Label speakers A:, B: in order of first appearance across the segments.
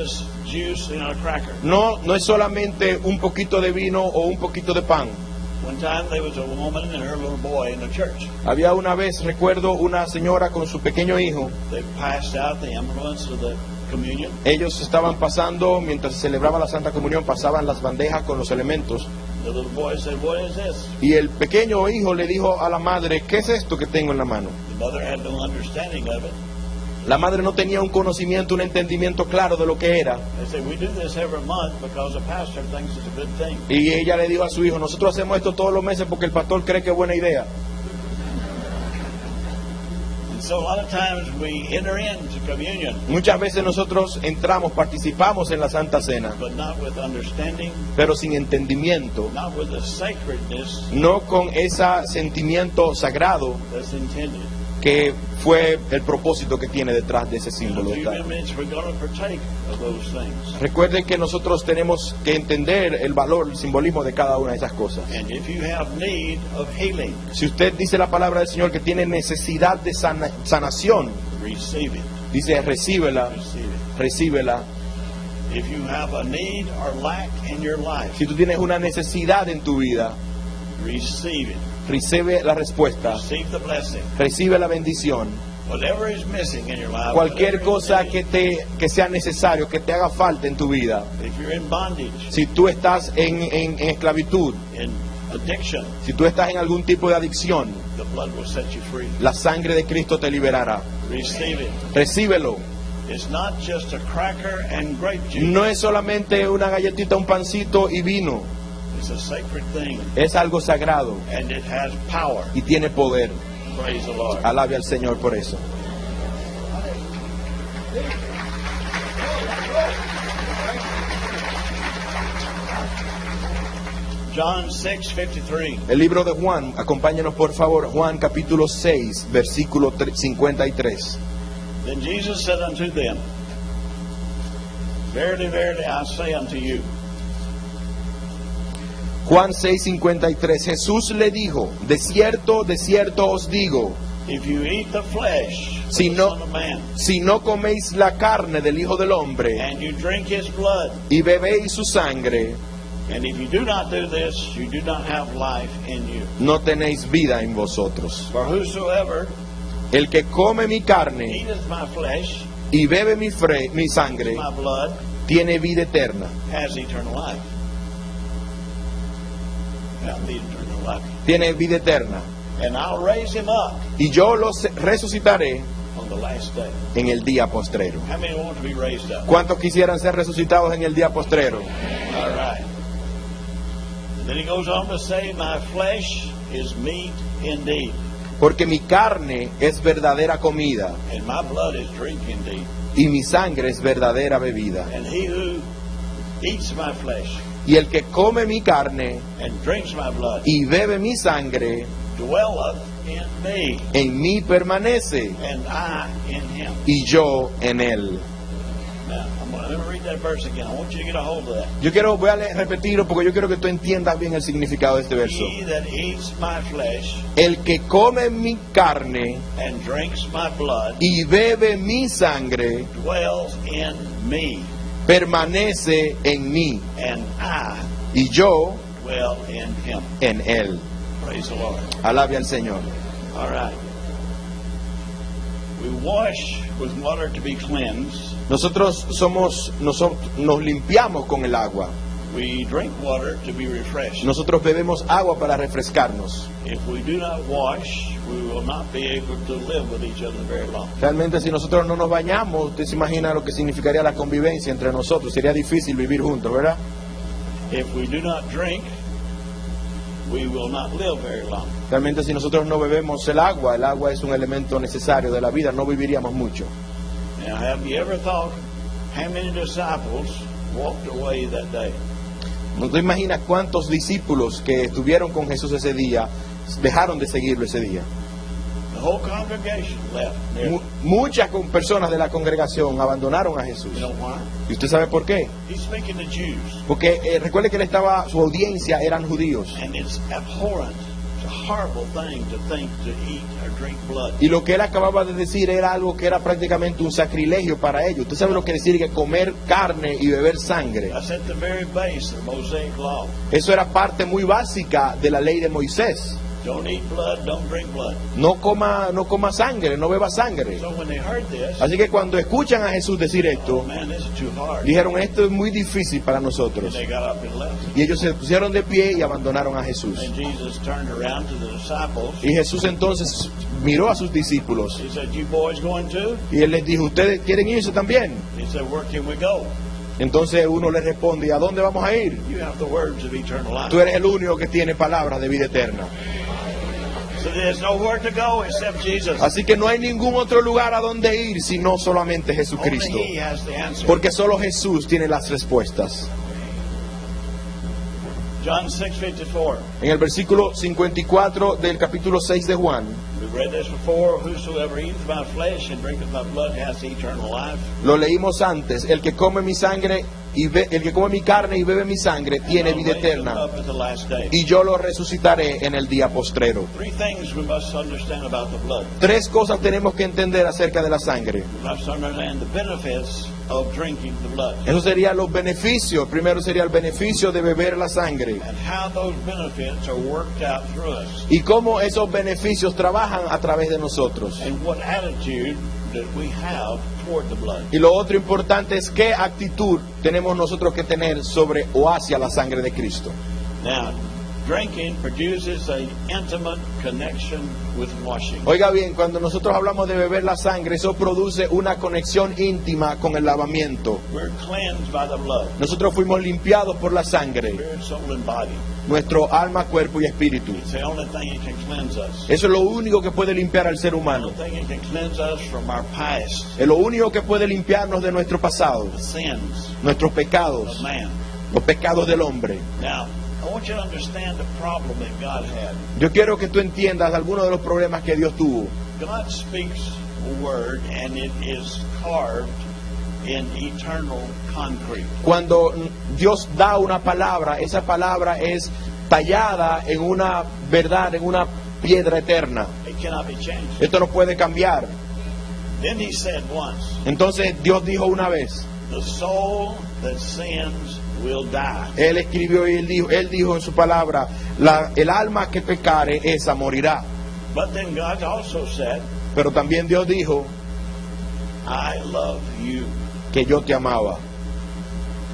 A: just juice and a cracker.
B: No es solamente un poquito de vino o un poquito de pan.
A: One time there was a woman and her little boy in the church.
B: Había una vez, recuerdo, una señora con su pequeño hijo.
A: They passed out the implements of the communion.
B: Ellos estaban pasando, mientras se celebraba la Santa Comunión, pasaban las bandejas con los elementos.
A: The little boy said, "What is this?"
B: Y el pequeño hijo le dijo a la madre, ¿qué es esto que tengo en la mano?
A: The mother had no understanding of it.
B: La madre no tenía un conocimiento, un entendimiento claro de lo que era.
A: They said, "We do this every month because the pastor thinks it's a good thing."
B: Y ella le dijo a su hijo, nosotros hacemos esto todos los meses porque el pastor cree que es buena idea.
A: And so a lot of times we enter into communion,
B: Muchas veces nosotros entramos, participamos en la Santa Cena,
A: but not with understanding,
B: pero sin entendimiento,
A: not with the sacredness
B: no con ese sentimiento sagrado
A: that's intended.
B: que fue el propósito que tiene detrás de ese
A: In a
B: símbolo.
A: few minutes we're going to partake of those things.
B: Recuerden que nosotros tenemos que entender el valor, el simbolismo de cada una de esas cosas.
A: And if you have need of healing,
B: Si usted dice la palabra del Señor que tiene necesidad de sanación,
A: receive it.
B: dice recíbela,
A: Receive it.
B: recíbela.
A: If you have a need or lack in your life,
B: Si tú tienes una necesidad en tu vida,
A: receive it.
B: recibe la respuesta,
A: Receive the blessing.
B: recibe la bendición.
A: Whatever is missing in your life,
B: Cualquier
A: whatever is
B: cosa
A: needed,
B: que sea necesario, que te haga falta en tu vida.
A: if you're in bondage,
B: Si tú estás en esclavitud,
A: in addiction,
B: si tú estás en algún tipo de adicción,
A: the blood will set you free.
B: la sangre de Cristo te liberará.
A: Receive it.
B: Recíbelo.
A: It's not just a cracker and grape juice.
B: No es solamente una galletita, un pancito y vino.
A: It's a sacred thing,
B: Es algo sagrado
A: and it has power.
B: y tiene poder.
A: Praise the Lord.
B: Alabe al Señor por eso.
A: John 6:53.
B: El libro de Juan, acompáñanos por favor, Juan capítulo 6, versículo 53.
A: Then Jesus said unto them, Verily, verily, I say unto you,
B: Juan 6:53. Jesús le dijo, de cierto os digo,
A: if you eat the flesh of
B: Si
A: the
B: no-
A: Son of Man,
B: si no coméis la carne del Hijo del Hombre
A: and you drink his blood,
B: y bebéis su sangre,
A: and if you do not do this, you do not have life in you.
B: no tenéis vida en vosotros.
A: For whosoever
B: El que come mi carne
A: eateth my flesh,
B: y bebe mi sangre,
A: my blood,
B: tiene vida eterna.
A: has eternal life. Now, the eternal life.
B: Tiene vida eterna.
A: And I'll raise him up
B: Y yo los resucitaré
A: on the last day.
B: en el día postrero.
A: How many want to be raised up?
B: ¿Cuántos quisieran ser resucitados en el día postrero?
A: All right. And then he goes on to say, my flesh is meat indeed,
B: Porque mi carne es verdadera comida
A: and my blood is drink indeed.
B: y mi sangre es verdadera bebida.
A: And he who eats my flesh
B: Y el que come mi carne
A: and drinks my blood
B: y bebe mi sangre,
A: dwelleth in me,
B: en mí permanece
A: and I in him.
B: y yo en él.
A: Now, I'm going to read that verse again. I want you to get a hold of that.
B: Voy a repetirlo porque yo quiero que tú entiendas bien el significado de este verso.
A: He that eats my flesh
B: El que come mi carne
A: and drinks my blood
B: y bebe mi sangre,
A: dwells in me,
B: permanece en mí
A: and I
B: y yo
A: dwell in him.
B: en él.
A: Praise the Lord.
B: Alabe al Señor.
A: All right. We wash with water to be cleansed.
B: Nosotros nos limpiamos con el agua.
A: We drink water to be refreshed.
B: Nosotros bebemos agua para refrescarnos.
A: If we do not wash, we will not be able to live with each other very long.
B: Realmente si nosotros no nos bañamos, usted se imagina lo que significaría la convivencia entre nosotros. Sería difícil vivir juntos, ¿verdad?
A: If we do not drink, we will not live very long.
B: Realmente si nosotros no bebemos el agua es un elemento necesario de la vida, no viviríamos mucho.
A: Now, have you ever thought how many disciples walked away that day?
B: ¿No te imaginas cuántos discípulos que estuvieron con Jesús ese día dejaron de seguirlo ese día?
A: The whole congregation left. Nearly.
B: Muchas personas de la congregación abandonaron a Jesús.
A: You know why?
B: ¿Y usted sabe por qué?
A: He's speaking to Jews,
B: Porque recuerde que su audiencia eran judíos.
A: and it's abhorrent It's a horrible thing to think to eat or drink blood.
B: Y lo que él acababa de decir era algo que era prácticamente un sacrilegio para ellos. ¿Usted sabe lo que decir que comer carne y beber sangre?
A: That's at the very base of the Mosaic law.
B: Eso era parte muy básica de la ley de Moisés.
A: Don't eat blood, don't drink blood.
B: No coma sangre, no beba sangre.
A: So when they heard this,
B: Así que cuando escuchan a Jesús decir
A: oh
B: esto,
A: man, this is too hard.
B: dijeron, esto es muy difícil para
A: And
B: nosotros.
A: they got up and left.
B: Y ellos se pusieron de pie y abandonaron a Jesús.
A: And Jesus turned around to the disciples.
B: Y Jesús entonces miró a sus discípulos
A: He said, "You boys going too?"
B: y él les dijo, ¿ustedes quieren irse también?
A: He said, "Where can we go?
B: Entonces uno le responde, ¿y a dónde vamos a ir?
A: You have the words of eternal life."
B: Tú eres el único que tiene palabras de vida eterna.
A: So there's nowhere to go except Jesus.
B: Así que no hay ningún otro lugar a donde ir sino solamente
A: Only
B: Jesucristo.
A: He has the answer.
B: Porque solo Jesús tiene las respuestas.
A: John 6:54.
B: En el versículo 54 del capítulo 6 de Juan,
A: We've read this before. Whosoever eateth my flesh and drinketh my blood hath eternal life.
B: lo leímos antes, el que come mi sangre el que come mi carne y bebe mi sangre tiene
A: And I'll
B: vida
A: raise him
B: eterna,
A: up at the last day.
B: y yo lo resucitaré en el día postrero.
A: Three things we must understand about the blood.
B: Tres cosas tenemos que entender acerca de la sangre.
A: We must understand the benefits of drinking the blood
B: Eso serían los beneficios. Primero sería el beneficio de beber la sangre.
A: and how those benefits are worked out through us
B: Y cómo esos beneficios trabajan a través de nosotros.
A: and what attitude that we have toward the blood.
B: Y lo otro importante es qué actitud tenemos nosotros que tener sobre o hacia la sangre de Cristo.
A: Now, drinking produces a intimate connection with washing.
B: Oiga bien, cuando nosotros hablamos de beber la sangre, eso produce una conexión íntima con el lavamiento.
A: We're cleansed by the blood,
B: Nosotros fuimos limpiados por la sangre,
A: spirit, soul, and body.
B: nuestro alma, cuerpo y espíritu.
A: It's the only thing that can cleanse us.
B: Eso es lo único que puede limpiar al ser
A: The
B: humano.
A: only thing that can cleanse us from our past,
B: Es lo único que puede limpiarnos de nuestro pasado,
A: the sins
B: nuestros
A: of
B: pecados,
A: man.
B: los pecados del hombre.
A: Now, I want you to understand the problem that God had.
B: Yo quiero que tú entiendas algunos de los problemas que Dios tuvo.
A: God speaks a word and it is carved in eternal concrete.
B: Cuando Dios da una palabra, esa palabra es tallada en una verdad, en una piedra eterna.
A: It cannot be changed.
B: Esto no puede cambiar.
A: Then he said once,
B: Entonces Dios dijo una vez,
A: the soul that sins will die.
B: Él escribió y él dijo en su palabra, el alma que pecare, esa morirá.
A: But then God also said,
B: Pero también Dios dijo
A: I love you,
B: que yo te amaba.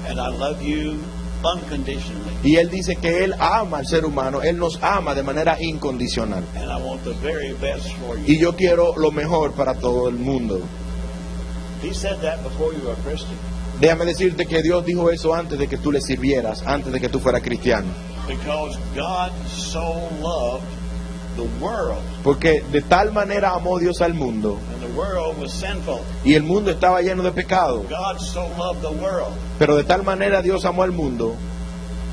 A: and I love you unconditionally,
B: Y Él dice que Él ama al ser humano, Él nos ama de manera incondicional.
A: and I want the very best for you.
B: Y yo quiero lo mejor para todo el mundo.
A: He said that before you were a Christian,
B: Déjame decirte que Dios dijo eso antes de que tú le sirvieras, antes de que tú fueras cristiano.
A: because God so loved the world,
B: Porque de tal manera amó Dios al mundo,
A: and the world was sinful.
B: y el mundo estaba lleno de pecado.
A: God so loved the world
B: Pero de tal manera Dios amó al mundo,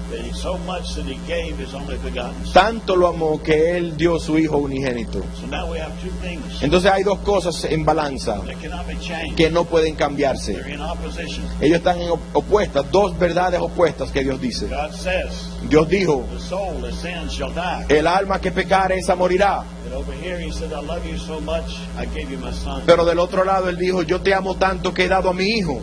A: that he so much that he gave his only begotten son.
B: tanto lo amó que Él dio su Hijo unigénito.
A: So now we have two things
B: Entonces hay dos cosas en balanza
A: that cannot be changed.
B: que no pueden cambiarse.
A: They're in opposition.
B: Ellos están opuestas, dos verdades opuestas que Dios dice.
A: God says,
B: Dios dijo,
A: the soul that sins shall die.
B: el alma que pecare, esa morirá.
A: And over here he said, I love you so much, I gave you my son.
B: Pero del otro lado Él dijo, yo te amo tanto que he dado a mi Hijo.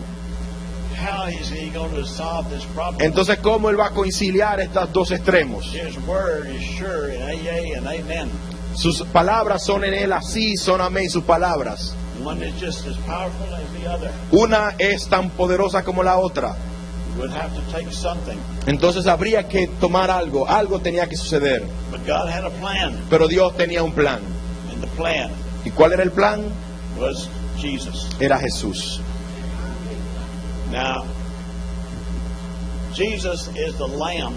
A: How is he going to solve this problem?
B: Entonces, ¿cómo Él va a conciliar estos dos extremos?
A: His word is sure and yea and amen.
B: Sus palabras son en Él así, son amén sus palabras.
A: One is just as powerful as the other.
B: Una es tan poderosa como la otra.
A: You would have to take something.
B: Entonces habría que tomar algo, algo tenía que suceder.
A: But God had a plan.
B: Pero Dios tenía un plan.
A: And the plan
B: ¿Y cuál era el plan?
A: was Jesus.
B: Era Jesús.
A: Now, Jesus is the lamb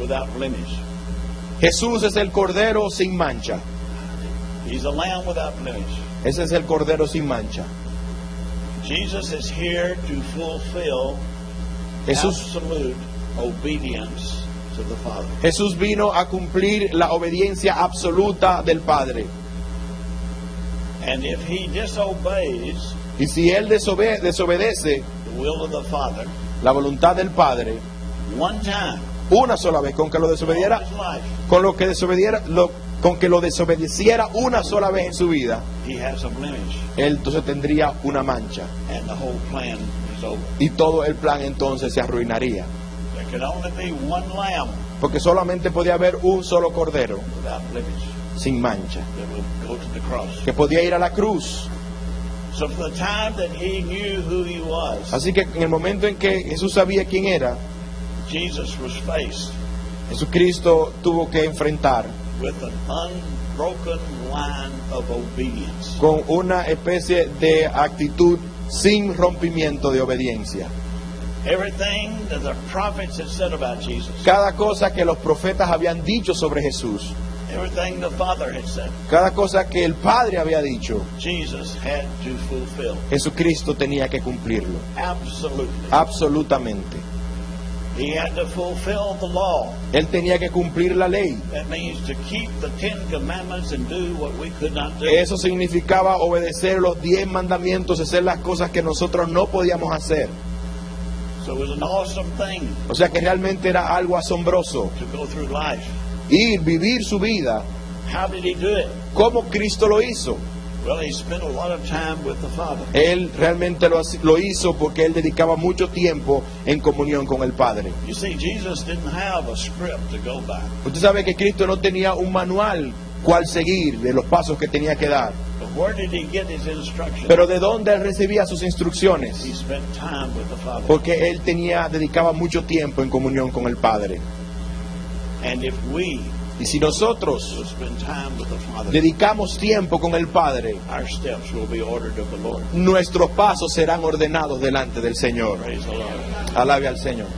A: without blemish.
B: Jesús es el cordero sin mancha.
A: He's a lamb without blemish.
B: Ese es el cordero sin mancha.
A: Jesus is here to fulfill
B: Jesús,
A: absolute obedience to the Father.
B: Jesús vino a cumplir la obediencia absoluta del Padre.
A: And if he disobeys
B: Y si Él desobedece
A: the will of the Father
B: la voluntad del Padre
A: one time,
B: una sola vez, con que lo
A: all
B: desobediera,
A: his life.
B: con que lo desobedeciera una sola vez en su vida,
A: He has a blemish,
B: él entonces tendría una mancha
A: and the whole plan is over.
B: y todo el plan entonces se arruinaría,
A: There could only be one lamb
B: porque solamente podía haber un solo cordero
A: without blemish
B: sin mancha,
A: that would go to the cross.
B: que podía ir a la cruz.
A: So from the time that he knew who he was,
B: Así que en el momento en que Jesús sabía quién era,
A: Jesus was faced
B: Jesucristo tuvo que enfrentar
A: with an unbroken line of obedience.
B: con una especie de actitud sin rompimiento de obediencia.
A: Everything that the prophets had said about Jesus,
B: Cada cosa que los profetas habían dicho sobre Jesús,
A: everything the Father had said,
B: cada cosa que el Padre había dicho,
A: Jesus had to fulfill.
B: Jesucristo tenía que cumplirlo,
A: Absolutely.
B: absolutamente.
A: He had to fulfill the law.
B: Él tenía que cumplir la ley.
A: That means to keep the 10 commandments and do what we could not do.
B: Eso significaba obedecer los 10 mandamientos, hacer las cosas que nosotros no podíamos hacer.
A: So it was an awesome thing
B: O sea que realmente era algo asombroso.
A: to go through life.
B: Ir, vivir su vida.
A: How did he do it?
B: ¿Cómo Cristo lo hizo?
A: Well, he spent a lot of time with the Father.
B: Él realmente lo hizo porque él dedicaba mucho tiempo en comunión con el Padre.
A: You see, Jesus didn't have a script to go by.
B: Usted sabe que Cristo no tenía un manual cual seguir de los pasos que tenía que dar.
A: But where did he get his instruction?
B: Pero ¿de dónde él recibía sus instrucciones?
A: He spent time with the Father.
B: Porque él dedicaba mucho tiempo en comunión con el Padre.
A: And if we
B: Y si nosotros
A: will spend time with the Father,
B: dedicamos tiempo con el Padre,
A: our steps will be ordered of the Lord.
B: nuestros pasos serán ordenados delante del Señor.
A: Praise the Lord.
B: Alabe al Señor.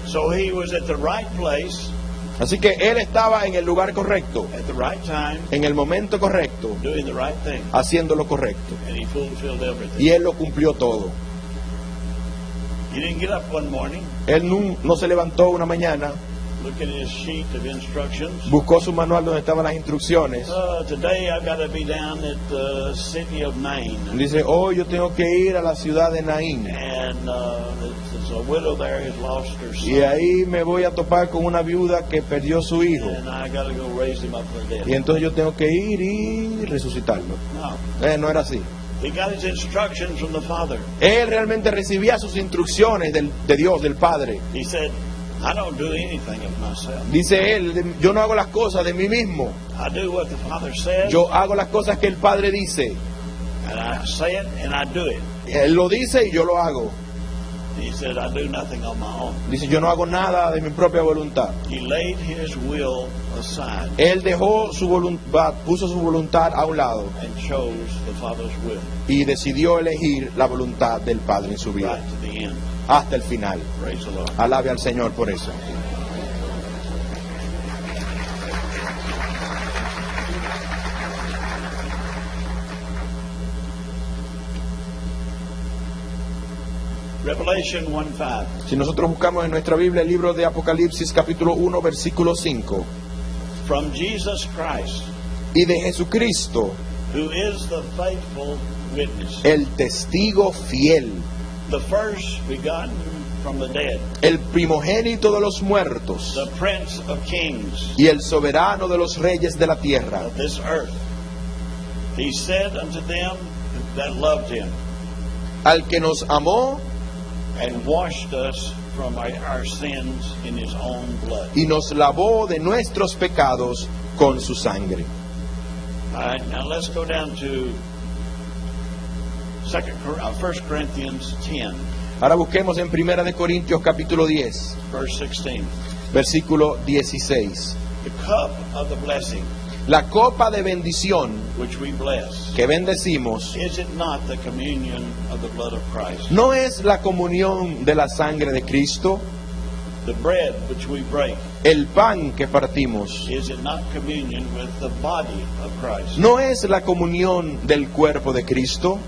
A: So he was at the right place,
B: Así que él estaba en el lugar correcto,
A: at the right time,
B: en el momento correcto,
A: doing the right thing.
B: haciendo lo correcto.
A: And he fulfilled everything.
B: Y él lo cumplió todo.
A: He didn't get up one morning,
B: Él no se levantó una mañana,
A: look at his sheet of instructions.
B: buscó su manual donde estaban las instrucciones.
A: Today I've got to be down at the city of Nain.
B: Dice, hoy yo tengo que ir a la ciudad de Naín.
A: And there's a widow there who's lost her
B: Y
A: son.
B: ahí me voy a topar con una viuda que perdió su hijo.
A: And I got to go raise him up from the
B: Y
A: dead.
B: entonces yo tengo que ir y resucitarlo.
A: No.
B: No era así.
A: He got his instructions from the Father.
B: Él realmente recibía sus instrucciones de Dios, del Padre.
A: He said, I don't do anything of myself.
B: Dice él, yo no hago las cosas de mí mismo.
A: I do what the Father says,
B: Yo hago las cosas que el Padre dice.
A: and I say it, and I do it.
B: Él lo dice y yo lo hago.
A: He said, I do nothing on my own.
B: Dice, yo no hago nada de mi propia voluntad.
A: He laid his will aside
B: Él dejó su voluntad, puso su voluntad a un lado
A: and chose the Father's will
B: y decidió elegir la voluntad del Padre en su vida
A: right to the end.
B: hasta el final.
A: Praise the Lord.
B: Alabe al Señor por eso.
A: Revelation 1:5.
B: Si nosotros buscamos en nuestra Biblia el libro de Apocalipsis capítulo 1 versículo 5,
A: From Jesus Christ,
B: y de Jesucristo,
A: who is the faithful witness,
B: el testigo fiel,
A: the first begotten from the dead,
B: el primogénito de los muertos
A: the Prince of Kings
B: y el soberano de los reyes de la tierra.
A: of this earth. He said unto them that loved him,
B: Al que nos amó
A: and washed us from our sins in his own blood.
B: y nos lavó de nuestros pecados con su sangre.
A: All right, now let's go down to 1 Corinthians 10,
B: Ahora busquemos en Primera de Corintios capítulo 10,
A: verse 16.
B: versículo 16.
A: The cup of the blessing
B: La copa de bendición
A: which we bless,
B: que bendecimos,
A: is it not the communion of the blood of Christ?
B: ¿no es la comunión de la sangre de Cristo?
A: The bread which we break,
B: El pan que partimos,
A: is it not communion with the body of Christ?
B: ¿no es la comunión del cuerpo de Cristo?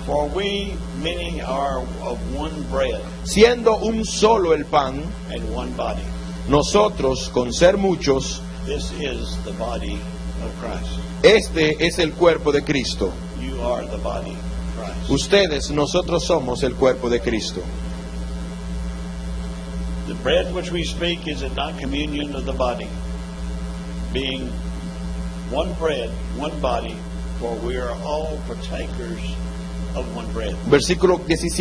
A: For we many are of one bread
B: Siendo un solo el pan,
A: and one body.
B: nosotros, con ser muchos,
A: This is the body of Christ.
B: este es el cuerpo de Cristo.
A: You are the body of Christ.
B: Ustedes, nosotros somos el cuerpo de Cristo.
A: The bread which we speak is not communion of the body, being one bread, one body, for we are all partakers of one bread.
B: Versículo 17.